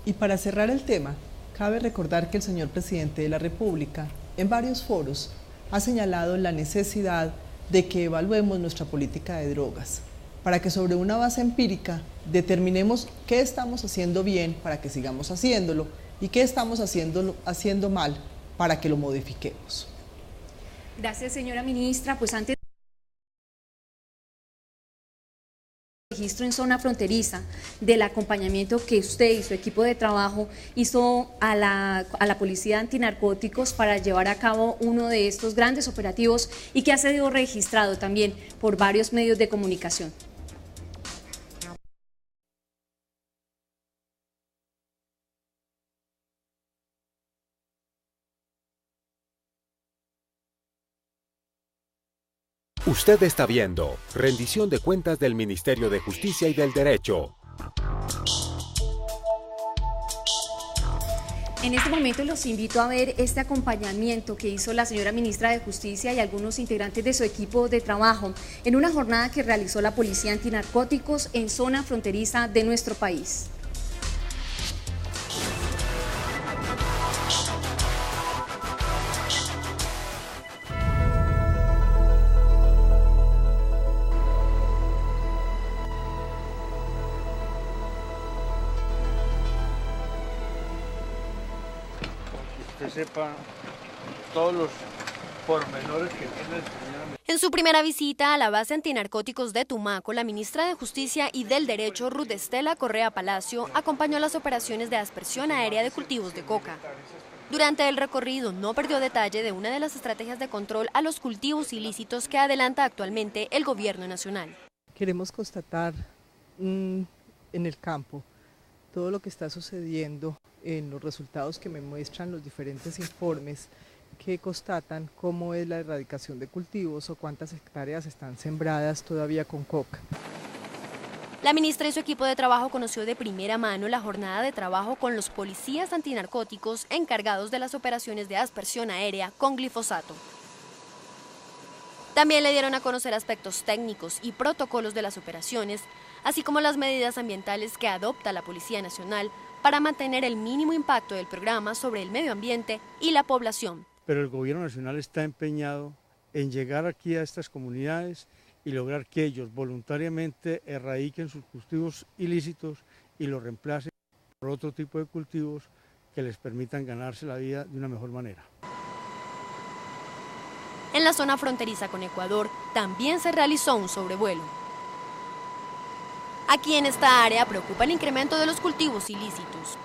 Y para cerrar el tema, cabe recordar que el señor presidente de la República, en varios foros, ha señalado la necesidad de que evaluemos nuestra política de drogas, para que sobre una base empírica determinemos qué estamos haciendo bien para que sigamos haciéndolo y qué estamos haciendo mal para que lo modifiquemos. Gracias, señora ministra. Pues antes registro en zona fronteriza del acompañamiento que usted y su equipo de trabajo hizo a la Policía Antinarcóticos para llevar a cabo uno de estos grandes operativos y que ha sido registrado también por varios medios de comunicación. Usted está viendo Rendición de Cuentas del Ministerio de Justicia y del Derecho. En este momento los invito a ver este acompañamiento que hizo la señora ministra de Justicia y algunos integrantes de su equipo de trabajo en una jornada que realizó la Policía Antinarcóticos en zona fronteriza de nuestro país. Sepa todos los pormenores que tiene el señor. En su primera visita a la base antinarcóticos de Tumaco, la ministra de Justicia y del Derecho, Ruth Estela Correa Palacio, acompañó las operaciones de aspersión aérea de cultivos de coca. Durante el recorrido no perdió detalle de una de las estrategias de control a los cultivos ilícitos que adelanta actualmente el gobierno nacional. Queremos constatar en el campo todo lo que está sucediendo en los resultados que me muestran los diferentes informes que constatan cómo es la erradicación de cultivos o cuántas hectáreas están sembradas todavía con coca. La ministra y su equipo de trabajo conoció de primera mano la jornada de trabajo con los policías antinarcóticos encargados de las operaciones de aspersión aérea con glifosato. También le dieron a conocer aspectos técnicos y protocolos de las operaciones, así como las medidas ambientales que adopta la Policía Nacional para mantener el mínimo impacto del programa sobre el medio ambiente y la población. Pero el gobierno nacional está empeñado en llegar aquí a estas comunidades y lograr que ellos voluntariamente erradiquen sus cultivos ilícitos y los reemplacen por otro tipo de cultivos que les permitan ganarse la vida de una mejor manera. En la zona fronteriza con Ecuador también se realizó un sobrevuelo. Aquí en esta área preocupa el incremento de los cultivos ilícitos.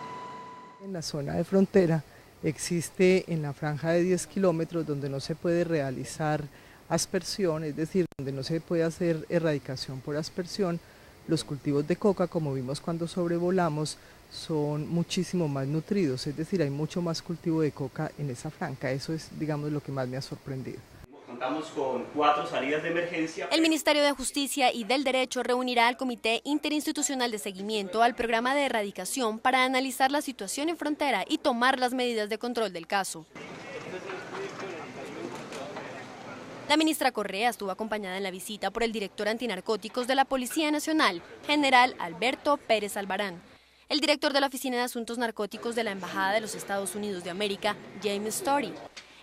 En la zona de frontera existe en la franja de 10 kilómetros donde no se puede realizar aspersión, es decir, donde no se puede hacer erradicación por aspersión. Los cultivos de coca, como vimos cuando sobrevolamos, son muchísimo más nutridos, es decir, hay mucho más cultivo de coca en esa franja. Eso es, digamos, lo que más me ha sorprendido. Contamos con 4 salidas de emergencia. El Ministerio de Justicia y del Derecho reunirá al Comité Interinstitucional de Seguimiento al programa de erradicación para analizar la situación en frontera y tomar las medidas de control del caso. La ministra Correa estuvo acompañada en la visita por el director antinarcóticos de la Policía Nacional, general Alberto Pérez Albarán, el director de la Oficina de Asuntos Narcóticos de la Embajada de los Estados Unidos de América, James Story,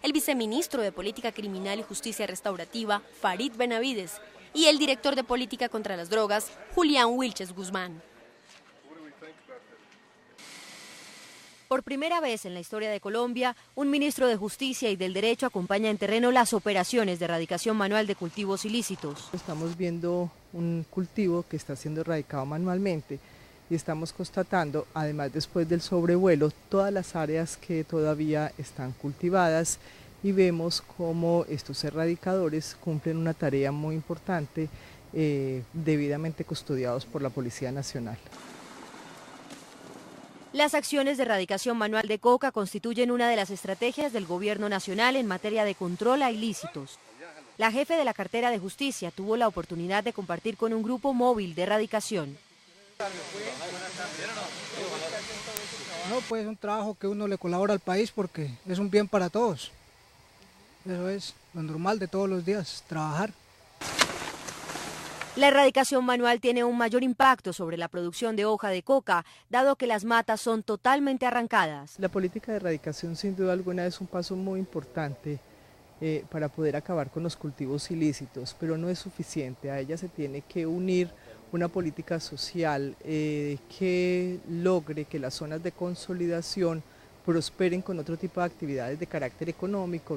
el viceministro de Política Criminal y Justicia Restaurativa, Farid Benavides, y el director de Política contra las Drogas, Julián Wilches Guzmán. Por primera vez en la historia de Colombia, un ministro de Justicia y del Derecho acompaña en terreno las operaciones de erradicación manual de cultivos ilícitos. Estamos viendo un cultivo que está siendo erradicado manualmente y estamos constatando, además después del sobrevuelo, todas las áreas que todavía están cultivadas y vemos cómo estos erradicadores cumplen una tarea muy importante, debidamente custodiados por la Policía Nacional. Las acciones de erradicación manual de coca constituyen una de las estrategias del Gobierno Nacional en materia de control a ilícitos. La jefe de la cartera de Justicia tuvo la oportunidad de compartir con un grupo móvil de erradicación. No, pues es un trabajo que uno le colabora al país porque es un bien para todos. Eso es lo normal de todos los días, trabajar. La erradicación manual tiene un mayor impacto sobre la producción de hoja de coca, dado que las matas son totalmente arrancadas. La política de erradicación sin duda alguna es un paso muy importante para poder acabar con los cultivos ilícitos, pero no es suficiente. A ella se tiene que unir una política social que logre que las zonas de consolidación prosperen con otro tipo de actividades de carácter económico.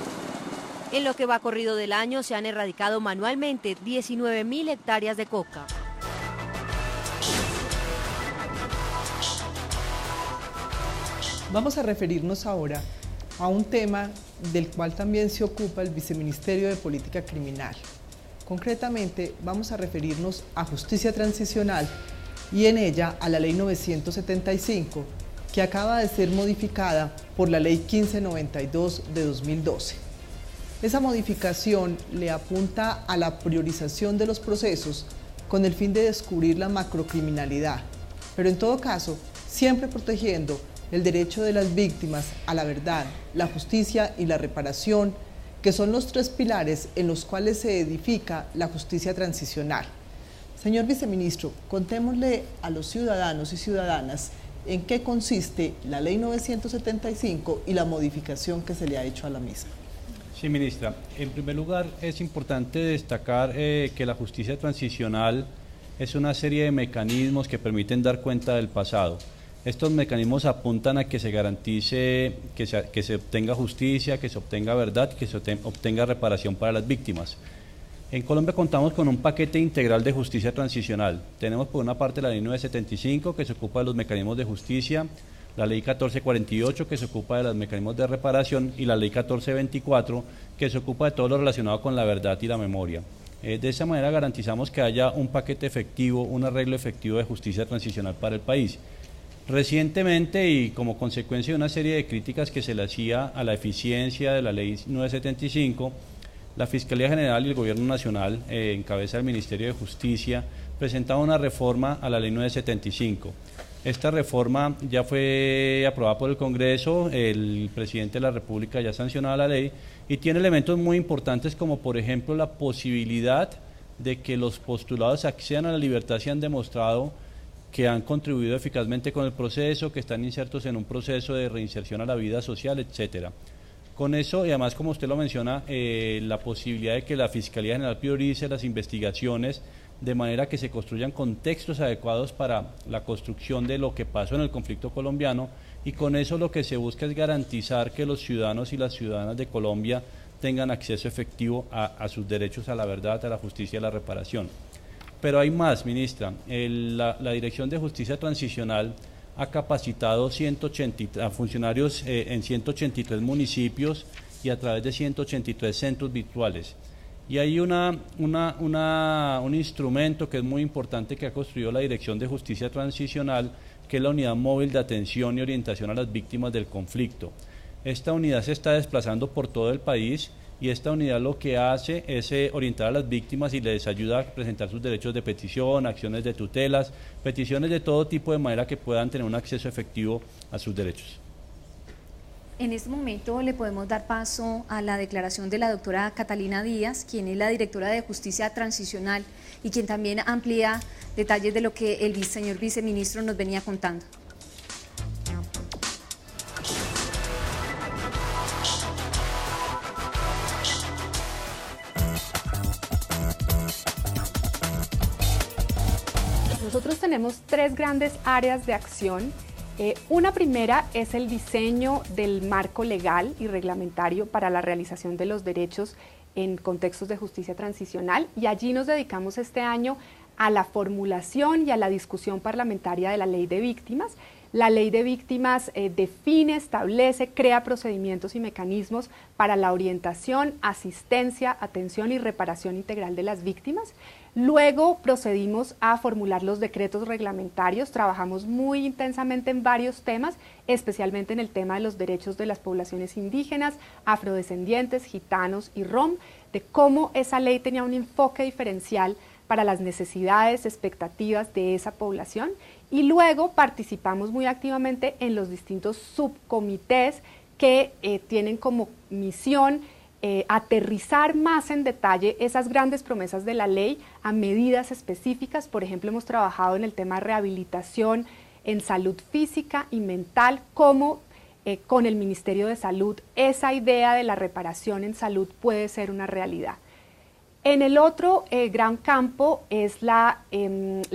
En lo que va corrido del año se han erradicado manualmente 19.000 hectáreas de coca. Vamos a referirnos ahora a un tema del cual también se ocupa el Viceministerio de Política Criminal. Concretamente, vamos a referirnos a justicia transicional y en ella a la Ley 975, que acaba de ser modificada por la Ley 1592 de 2012. Esa modificación le apunta a la priorización de los procesos con el fin de descubrir la macrocriminalidad, pero en todo caso, siempre protegiendo el derecho de las víctimas a la verdad, la justicia y la reparación, que son los tres pilares en los cuales se edifica la justicia transicional. Señor Viceministro, contémosle a los ciudadanos y ciudadanas en qué consiste la Ley 975 y la modificación que se le ha hecho a la misma. Sí, ministra. En primer lugar, es importante destacar que la justicia transicional es una serie de mecanismos que permiten dar cuenta del pasado. Estos mecanismos apuntan a que se garantice que se obtenga justicia, que se obtenga verdad, que se obtenga reparación para las víctimas. En Colombia contamos con un paquete integral de justicia transicional. Tenemos por una parte la Ley 975, que se ocupa de los mecanismos de justicia, la Ley 1448, que se ocupa de los mecanismos de reparación, y la Ley 1424, que se ocupa de todo lo relacionado con la verdad y la memoria. De esa manera garantizamos que haya un paquete efectivo, un arreglo efectivo de justicia transicional para el país. Recientemente, y como consecuencia de una serie de críticas que se le hacía a la eficiencia de la Ley 975, la Fiscalía General y el Gobierno Nacional, en cabeza del Ministerio de Justicia, presentaron una reforma a la Ley 975. Esta reforma ya fue aprobada por el Congreso, el presidente de la República ya sancionó la ley y tiene elementos muy importantes como por ejemplo la posibilidad de que los postulados accedan a la libertad si han demostrado que han contribuido eficazmente con el proceso, que están insertos en un proceso de reinserción a la vida social, etcétera. Con eso, y además como usted lo menciona, la posibilidad de que la Fiscalía General priorice las investigaciones de manera que se construyan contextos adecuados para la construcción de lo que pasó en el conflicto colombiano, y con eso lo que se busca es garantizar que los ciudadanos y las ciudadanas de Colombia tengan acceso efectivo a sus derechos a la verdad, a la justicia y a la reparación. Pero hay más, ministra. La Dirección de Justicia Transicional ha capacitado a funcionarios en 183 municipios y a través de 183 centros virtuales. Y hay un instrumento que es muy importante que ha construido la Dirección de Justicia Transicional, que es la Unidad Móvil de Atención y Orientación a las Víctimas del Conflicto. Esta unidad se está desplazando por todo el país y esta unidad lo que hace es orientar a las víctimas y les ayuda a presentar sus derechos de petición, acciones de tutelas, peticiones de todo tipo, de manera que puedan tener un acceso efectivo a sus derechos. En este momento le podemos dar paso a la declaración de la doctora Catalina Díaz, quien es la directora de Justicia Transicional y quien también amplía detalles de lo que el señor viceministro nos venía contando. Nosotros tenemos tres grandes áreas de acción. Una primera es el diseño del marco legal y reglamentario para la realización de los derechos en contextos de justicia transicional, y allí nos dedicamos este año a la formulación y a la discusión parlamentaria de la Ley de Víctimas. La Ley de Víctimas define, establece, crea procedimientos y mecanismos para la orientación, asistencia, atención y reparación integral de las víctimas. Luego procedimos a formular los decretos reglamentarios, trabajamos muy intensamente en varios temas, especialmente en el tema de los derechos de las poblaciones indígenas, afrodescendientes, gitanos y rom, de cómo esa ley tenía un enfoque diferencial para las necesidades, expectativas de esa población, y luego participamos muy activamente en los distintos subcomités que tienen como misión aterrizar más en detalle esas grandes promesas de la ley a medidas específicas. Por ejemplo, hemos trabajado en el tema de rehabilitación, en salud física y mental, como con el Ministerio de Salud esa idea de la reparación en salud puede ser una realidad. En el otro gran campo es la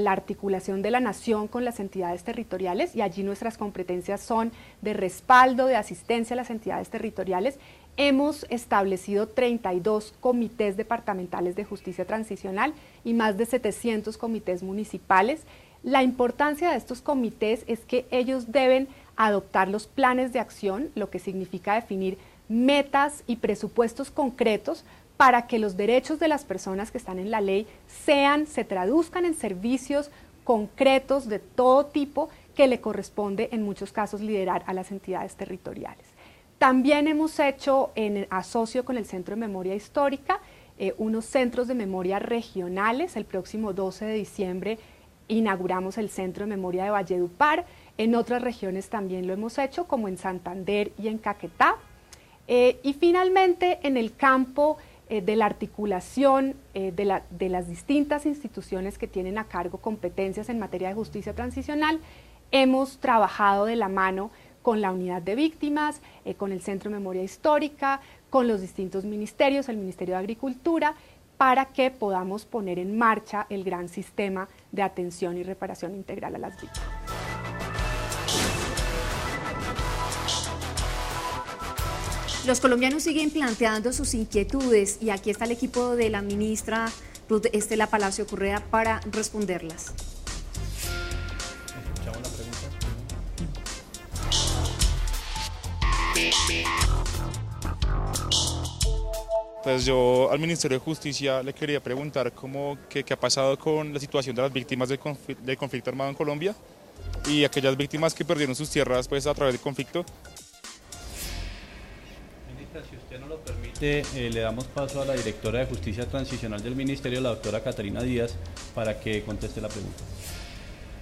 articulación de la nación con las entidades territoriales, y allí nuestras competencias son de respaldo, de asistencia a las entidades territoriales. Hemos establecido 32 comités departamentales de justicia transicional y más de 700 comités municipales. La importancia de estos comités es que ellos deben adoptar los planes de acción, lo que significa definir metas y presupuestos concretos para que los derechos de las personas que están en la ley se traduzcan en servicios concretos de todo tipo que le corresponde en muchos casos liderar a las entidades territoriales. También hemos hecho, en asocio con el Centro de Memoria Histórica, unos centros de memoria regionales. El próximo 12 de diciembre inauguramos el Centro de Memoria de Valledupar. En otras regiones también lo hemos hecho, como en Santander y en Caquetá. Y finalmente, en el campo de la articulación de las distintas instituciones que tienen a cargo competencias en materia de justicia transicional, hemos trabajado de la mano con la unidad de víctimas, con el Centro de Memoria Histórica, con los distintos ministerios, el Ministerio de Agricultura, para que podamos poner en marcha el gran sistema de atención y reparación integral a las víctimas. Los colombianos siguen planteando sus inquietudes y aquí está el equipo de la ministra Ruth Estela Palacio Correa para responderlas. Escuchamos la pregunta. Pues yo al Ministerio de Justicia le quería preguntar qué ha pasado con la situación de las víctimas del conflicto armado en Colombia y aquellas víctimas que perdieron sus tierras pues, a través del conflicto. Ministra, si usted no lo permite, le damos paso a la directora de Justicia Transicional del Ministerio, la doctora Catarina Díaz, para que conteste la pregunta.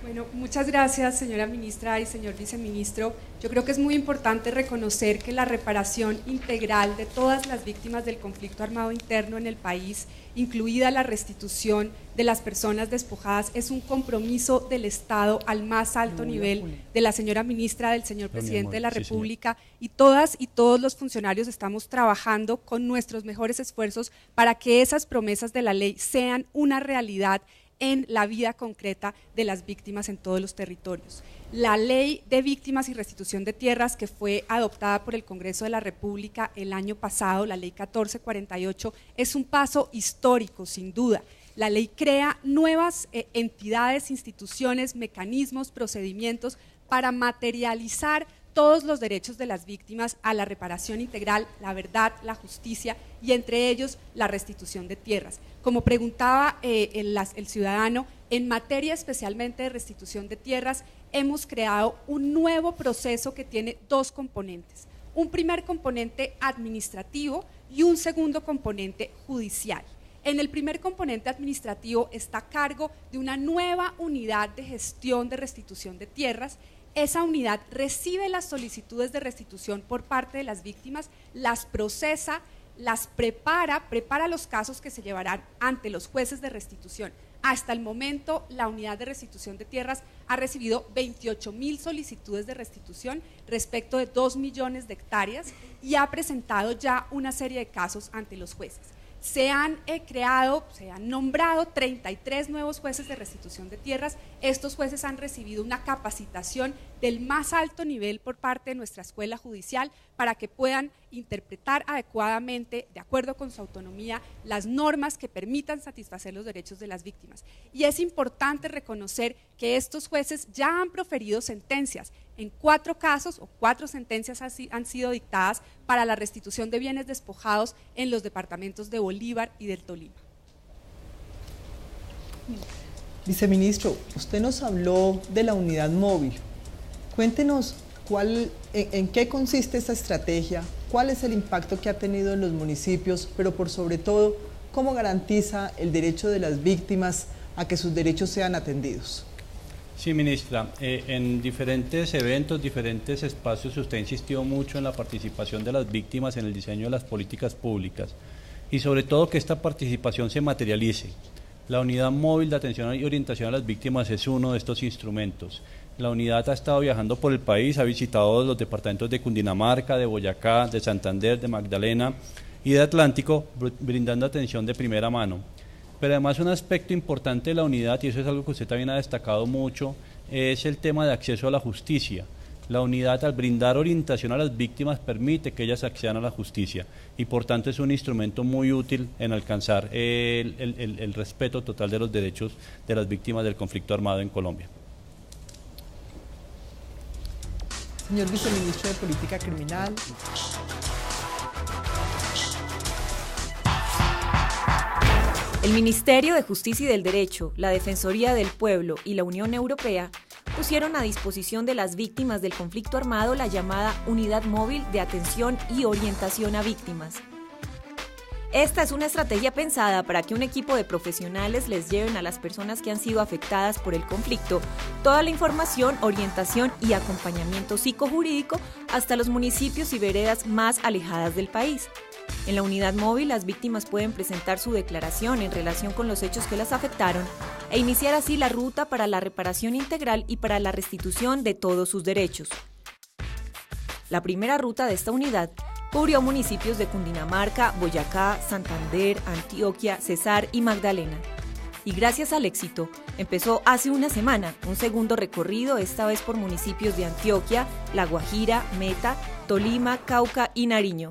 Bueno, muchas gracias, señora ministra y señor viceministro. Yo creo que es muy importante reconocer que la reparación integral de todas las víctimas del conflicto armado interno en el país, incluida la restitución de las personas despojadas, es un compromiso del Estado al más alto nivel, de la señora ministra, del señor presidente de la República, y todas y todos los funcionarios estamos trabajando con nuestros mejores esfuerzos para que esas promesas de la ley sean una realidad en la vida concreta de las víctimas en todos los territorios. La Ley de Víctimas y Restitución de Tierras, que fue adoptada por el Congreso de la República el año pasado, la Ley 1448, es un paso histórico, sin duda. La ley crea nuevas entidades, instituciones, mecanismos, procedimientos para materializar todos los derechos de las víctimas a la reparación integral, la verdad, la justicia y entre ellos la restitución de tierras. Como preguntaba el ciudadano, en materia especialmente de restitución de tierras, hemos creado un nuevo proceso que tiene dos componentes. Un primer componente administrativo y un segundo componente judicial. En el primer componente administrativo está a cargo de una nueva unidad de gestión de restitución de tierras. Esa unidad recibe las solicitudes de restitución por parte de las víctimas, las procesa, las prepara los casos que se llevarán ante los jueces de restitución. Hasta el momento, la unidad de restitución de tierras ha recibido 28.000 solicitudes de restitución respecto de 2 millones de hectáreas y ha presentado ya una serie de casos ante los jueces. Se han nombrado 33 nuevos jueces de restitución de tierras. Estos jueces han recibido una capacitación del más alto nivel por parte de nuestra escuela judicial para que puedan interpretar adecuadamente, de acuerdo con su autonomía, las normas que permitan satisfacer los derechos de las víctimas. Y es importante reconocer que estos jueces ya han proferido sentencias. En 4 casos o 4 sentencias han sido dictadas para la restitución de bienes despojados en los departamentos de Bolívar y del Tolima. Viceministro, usted nos habló de la unidad móvil. Cuéntenos en qué consiste esta estrategia, cuál es el impacto que ha tenido en los municipios, pero por sobre todo, cómo garantiza el derecho de las víctimas a que sus derechos sean atendidos. Sí, ministra, en diferentes eventos, diferentes espacios, usted insistió mucho en la participación de las víctimas en el diseño de las políticas públicas y sobre todo que esta participación se materialice. La unidad móvil de atención y orientación a las víctimas es uno de estos instrumentos. La unidad ha estado viajando por el país, ha visitado los departamentos de Cundinamarca, de Boyacá, de Santander, de Magdalena y de Atlántico, brindando atención de primera mano. Pero además un aspecto importante de la unidad, y eso es algo que usted también ha destacado mucho, es el tema de acceso a la justicia. La unidad, al brindar orientación a las víctimas, permite que ellas accedan a la justicia y por tanto es un instrumento muy útil en alcanzar el respeto total de los derechos de las víctimas del conflicto armado en Colombia. Señor Viceministro de Política Criminal. El Ministerio de Justicia y del Derecho, la Defensoría del Pueblo y la Unión Europea pusieron a disposición de las víctimas del conflicto armado la llamada Unidad Móvil de Atención y Orientación a Víctimas. Esta es una estrategia pensada para que un equipo de profesionales les lleven a las personas que han sido afectadas por el conflicto toda la información, orientación y acompañamiento psicojurídico hasta los municipios y veredas más alejadas del país. En la unidad móvil, las víctimas pueden presentar su declaración en relación con los hechos que las afectaron e iniciar así la ruta para la reparación integral y para la restitución de todos sus derechos. La primera ruta de esta unidad cubrió municipios de Cundinamarca, Boyacá, Santander, Antioquia, Cesar y Magdalena. Y gracias al éxito, empezó hace una semana un segundo recorrido, esta vez por municipios de Antioquia, La Guajira, Meta, Tolima, Cauca y Nariño.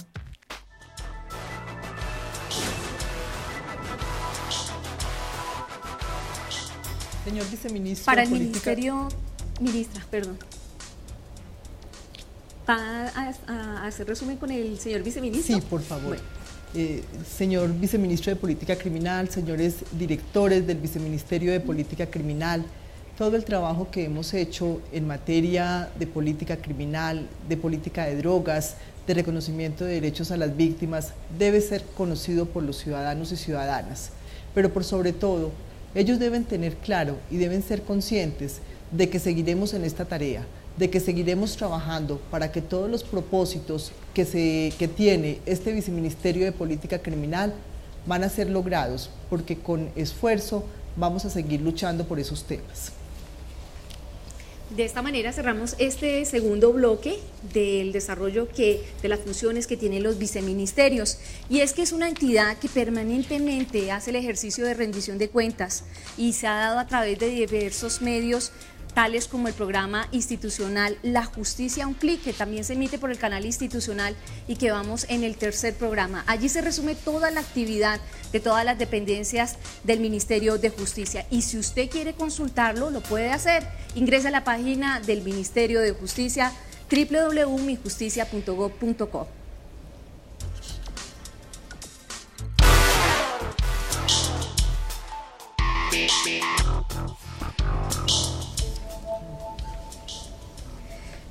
Señor Viceministro. Para el Ministerio, ministra, perdón. ¿Va a hacer resumen con el señor Viceministro? Sí, por favor. Bueno. Señor Viceministro de Política Criminal, señores directores del Viceministerio de Política Criminal, todo el trabajo que hemos hecho en materia de política criminal, de política de drogas, de reconocimiento de derechos a las víctimas, debe ser conocido por los ciudadanos y ciudadanas. Pero por sobre todo, ellos deben tener claro y deben ser conscientes de que seguiremos en esta tarea, de que seguiremos trabajando para que todos los propósitos que tiene este Viceministerio de Política Criminal van a ser logrados, porque con esfuerzo vamos a seguir luchando por esos temas. De esta manera cerramos este segundo bloque del desarrollo de las funciones que tienen los viceministerios, y es que es una entidad que permanentemente hace el ejercicio de rendición de cuentas y se ha dado a través de diversos medios tales como el programa institucional La Justicia a un Clic, que también se emite por el canal institucional y que vamos en el tercer programa. Allí se resume toda la actividad de todas las dependencias del Ministerio de Justicia, y si usted quiere consultarlo, lo puede hacer. Ingresa a la página del Ministerio de Justicia, www.mijusticia.gov.co.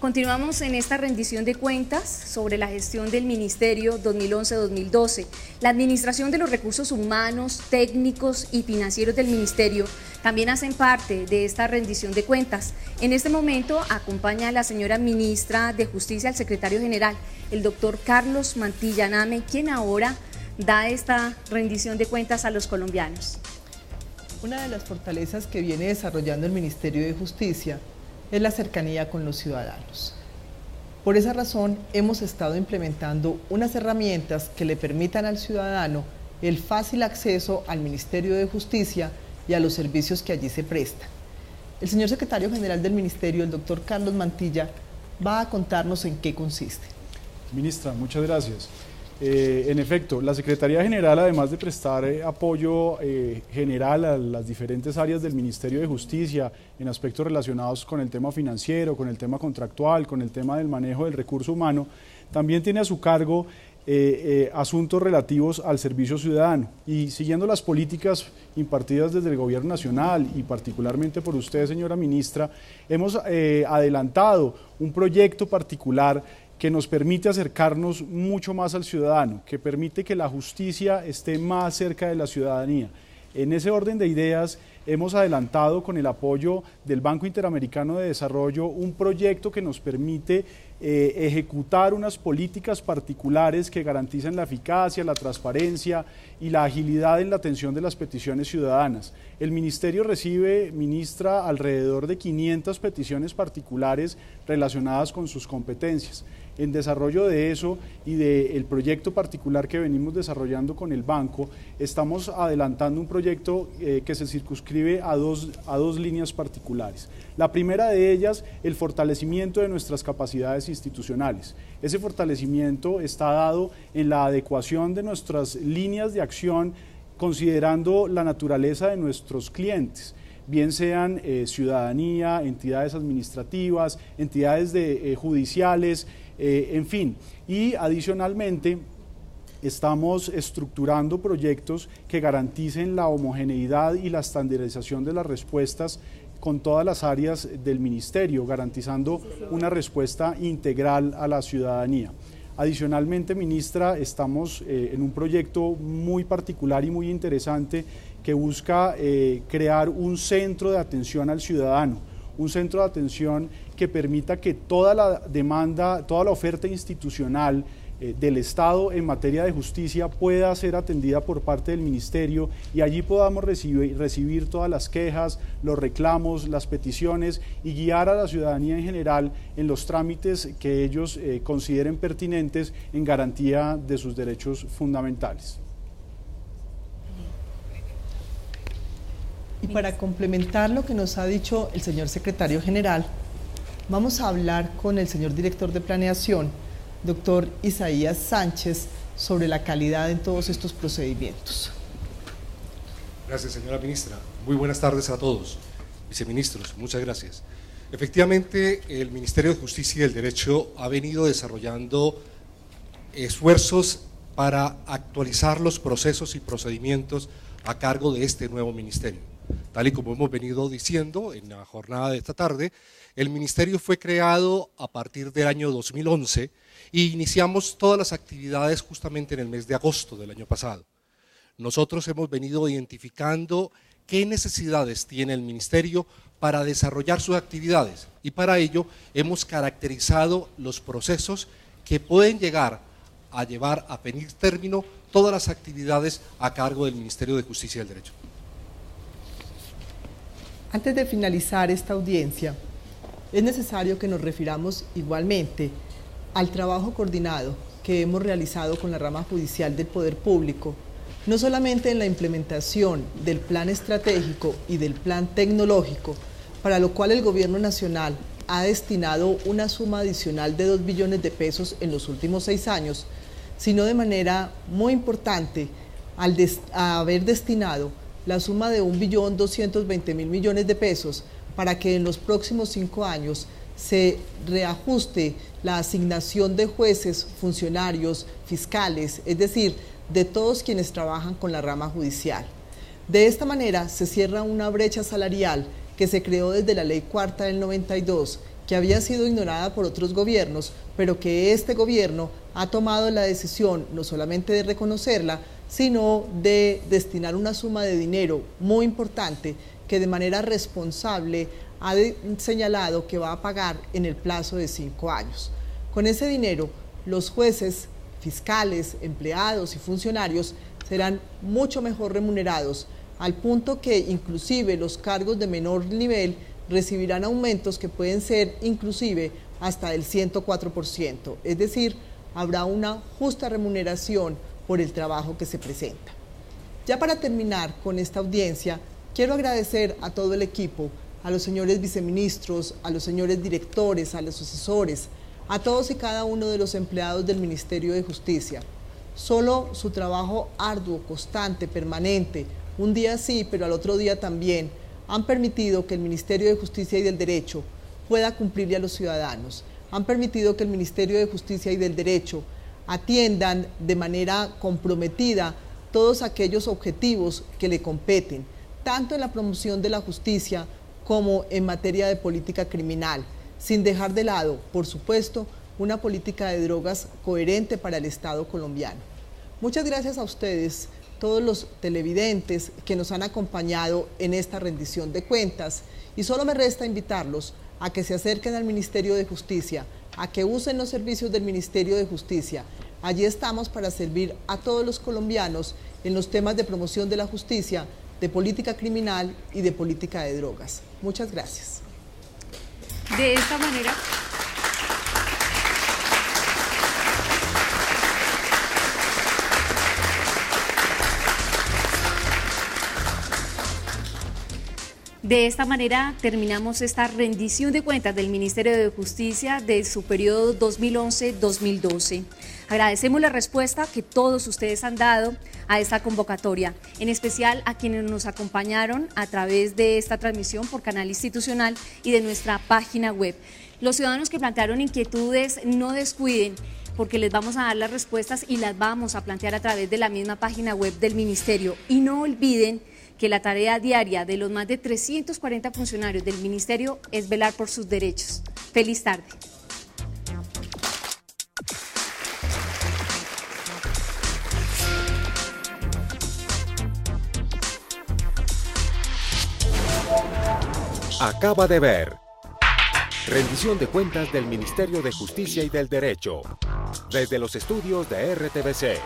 Continuamos en esta rendición de cuentas sobre la gestión del Ministerio 2011-2012. La administración de los recursos humanos, técnicos y financieros del Ministerio también hacen parte de esta rendición de cuentas. En este momento acompaña a la señora ministra de Justicia, el secretario general, el doctor Carlos Mantilla Name, quien ahora da esta rendición de cuentas a los colombianos. Una de las fortalezas que viene desarrollando el Ministerio de Justicia es la cercanía con los ciudadanos. Por esa razón hemos estado implementando unas herramientas que le permitan al ciudadano el fácil acceso al Ministerio de Justicia y a los servicios que allí se prestan. El señor secretario general del Ministerio, el doctor Carlos Mantilla, va a contarnos en qué consiste. Ministra, muchas gracias. En efecto, la Secretaría General, además de prestar apoyo general a las diferentes áreas del Ministerio de Justicia en aspectos relacionados con el tema financiero, con el tema contractual, con el tema del manejo del recurso humano, también tiene a su cargo asuntos relativos al servicio ciudadano. Y siguiendo las políticas impartidas desde el Gobierno Nacional y particularmente por usted, señora ministra, hemos adelantado un proyecto particular que nos permite acercarnos mucho más al ciudadano, que permite que la justicia esté más cerca de la ciudadanía. En ese orden de ideas, hemos adelantado con el apoyo del Banco Interamericano de Desarrollo un proyecto que nos permite ejecutar unas políticas particulares que garanticen la eficacia, la transparencia y la agilidad en la atención de las peticiones ciudadanas. El Ministerio recibe, ministra, alrededor de 500 peticiones particulares relacionadas con sus competencias. En desarrollo de eso y del proyecto particular que venimos desarrollando con el banco, estamos adelantando un proyecto que se circunscribe a dos líneas particulares. La primera de ellas, el fortalecimiento de nuestras capacidades institucionales. Ese fortalecimiento está dado en la adecuación de nuestras líneas de acción considerando la naturaleza de nuestros clientes, bien sean ciudadanía, entidades administrativas, entidades judiciales, en fin. Y adicionalmente estamos estructurando proyectos que garanticen la homogeneidad y la estandarización de las respuestas con todas las áreas del ministerio, garantizando una respuesta integral a la ciudadanía. Adicionalmente, ministra, estamos en un proyecto muy particular y muy interesante que busca crear un centro de atención al ciudadano, un centro de atención que permita que toda la demanda, toda la oferta institucional del Estado en materia de justicia pueda ser atendida por parte del Ministerio y allí podamos recibir todas las quejas, los reclamos, las peticiones y guiar a la ciudadanía en general en los trámites que ellos consideren pertinentes en garantía de sus derechos fundamentales. Y para complementar lo que nos ha dicho el señor secretario general, vamos a hablar con el señor director de planeación, doctor Isaías Sánchez, sobre la calidad en todos estos procedimientos. Gracias, señora ministra. Muy buenas tardes a todos. Viceministros, muchas gracias. Efectivamente, el Ministerio de Justicia y del Derecho ha venido desarrollando esfuerzos para actualizar los procesos y procedimientos a cargo de este nuevo ministerio. Tal y como hemos venido diciendo en la jornada de esta tarde, el ministerio fue creado a partir del año 2011 y iniciamos todas las actividades justamente en el mes de agosto del año pasado. Nosotros hemos venido identificando qué necesidades tiene el ministerio para desarrollar sus actividades y para ello hemos caracterizado los procesos que pueden llegar a llevar a venir término todas las actividades a cargo del Ministerio de Justicia y del Derecho. Antes de finalizar esta audiencia, es necesario que nos refiramos igualmente al trabajo coordinado que hemos realizado con la rama judicial del Poder Público, no solamente en la implementación del plan estratégico y del plan tecnológico, para lo cual el Gobierno Nacional ha destinado una suma adicional de 2 billones de pesos en los últimos 6 años, sino de manera muy importante al haber destinado la suma de 1.220.000 millones de pesos para que en los próximos 5 años se reajuste la asignación de jueces, funcionarios, fiscales, es decir, de todos quienes trabajan con la rama judicial. De esta manera se cierra una brecha salarial que se creó desde la Ley Cuarta del 92, que había sido ignorada por otros gobiernos, pero que este gobierno ha tomado la decisión no solamente de reconocerla, sino de destinar una suma de dinero muy importante que de manera responsable ha señalado que va a pagar en el plazo de 5 años. Con ese dinero, los jueces, fiscales, empleados y funcionarios serán mucho mejor remunerados, al punto que inclusive los cargos de menor nivel recibirán aumentos que pueden ser inclusive hasta del 104%, es decir, habrá una justa remuneración por el trabajo que se presenta. Ya para terminar con esta audiencia, quiero agradecer a todo el equipo, a los señores viceministros, a los señores directores, a los asesores, a todos y cada uno de los empleados del Ministerio de Justicia. Solo su trabajo arduo, constante, permanente, un día sí, pero al otro día también, han permitido que el Ministerio de Justicia y del Derecho pueda cumplirle a los ciudadanos, han permitido que el Ministerio de Justicia y del Derecho atiendan de manera comprometida todos aquellos objetivos que le competen, tanto en la promoción de la justicia como en materia de política criminal, sin dejar de lado, por supuesto, una política de drogas coherente para el Estado colombiano. Muchas gracias a ustedes, todos los televidentes que nos han acompañado en esta rendición de cuentas. Y solo me resta invitarlos a que se acerquen al Ministerio de Justicia, a que usen los servicios del Ministerio de Justicia. Allí estamos para servir a todos los colombianos en los temas de promoción de la justicia, de política criminal y de política de drogas. Muchas gracias. De esta manera... De esta manera terminamos esta rendición de cuentas del Ministerio de Justicia de su periodo 2011-2012. Agradecemos la respuesta que todos ustedes han dado a esta convocatoria, en especial a quienes nos acompañaron a través de esta transmisión por canal institucional y de nuestra página web. Los ciudadanos que plantearon inquietudes, no descuiden, porque les vamos a dar las respuestas y las vamos a plantear a través de la misma página web del Ministerio. Y no olviden que la tarea diaria de los más de 340 funcionarios del Ministerio es velar por sus derechos. Feliz tarde. Acaba de ver rendición de cuentas del Ministerio de Justicia y del Derecho desde los estudios de RTVC.